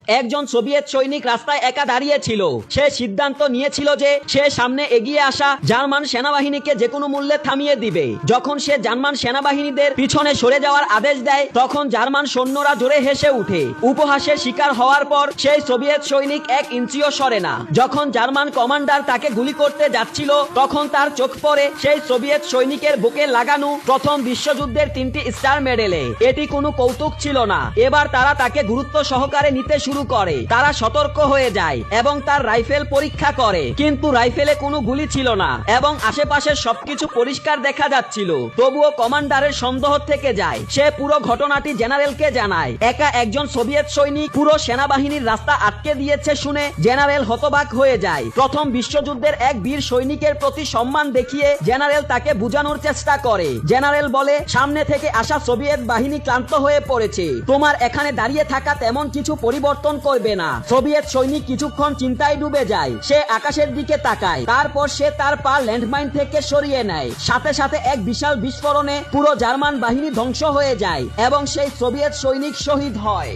একজন সোভিয়েত সৈনিক রাস্তায় একা দাঁড়িয়ে ছিল। সে সিদ্ধান্ত নিয়েছিল যে সে সামনে এগিয়ে আসা জার্মান সেনাবাহিনীকে যে কোনো মূল্যে থামিয়ে দিবে। যখন সে জার্মান সেনাবাহিনীদের পিছনে সরে যাওয়ার আদেশ দেয়, তখন জার্মান সৈন্যরা জোরে হেসে উঠে। উপহাসের শিকার হওয়ার পর সেই সোভিয়েত সৈনিক 1 ইঞ্চিও সরে না। যখন জার্মান কমান্ডার তাকে গুলি করতে যাচ্ছিল, তখন তার চোখ পড়ে সেই সোভিয়েত সৈনিকের বুকে লাগানো প্রথম বিশ্বযুদ্ধের 3টি স্টার মেডেলে। এটি কোনো কৌতুক ছিল না। এবার তারা তাকে গুরুত্ব সহকারে নিতে শুরু করে। তারা সতর্ক হয়ে যায় এবং তার রাইফেল পরীক্ষা করে, কিন্তু রাইফেলে কোনো গুলি ছিল না এবং আশেপাশের সবকিছু পরিষ্কার দেখা যাচ্ছিল। তবুও কমান্ডারের সন্দেহ থেকে যায়। সে পুরো ঘটনাটি জেনারেলকে জানায়। একা একজন সোভিয়েত সৈনিক পুরো সেনাবাহিনীর রাস্তা আটকে দিয়েছে শুনে জেনারেল হতবাক হয়ে যায়। প্রথম বিশ্বযুদ্ধের এক বীর সৈনিকের প্রতি সম্মান দেখিয়ে জেনারেল তাকে বোঝানোর চেষ্টা করে। জেনারেল বলে, সামনে থেকে আসা সোভিয়েত বাহিনী ক্লান্ত হয়ে পড়েছে। তোমার এখানে দাঁড়িয়ে থাকা তেমন কিছু পরিবর্তন করবে না। সোভিয়েত সৈনিক কিছুক্ষণ চিন্তায় ডুবে যায়। সে আকাশের দিকে তাকায়। তারপর সে তার পা ল্যান্ডমাইন থেকে সরিয়ে নেয়। সাথে সাথে এক বিশাল বিস্ফোরণে পুরো জার্মান বাহিনী ধ্বংস হয়ে যায় এবং সেই সোভিয়েত সৈনিক শহীদ হয়।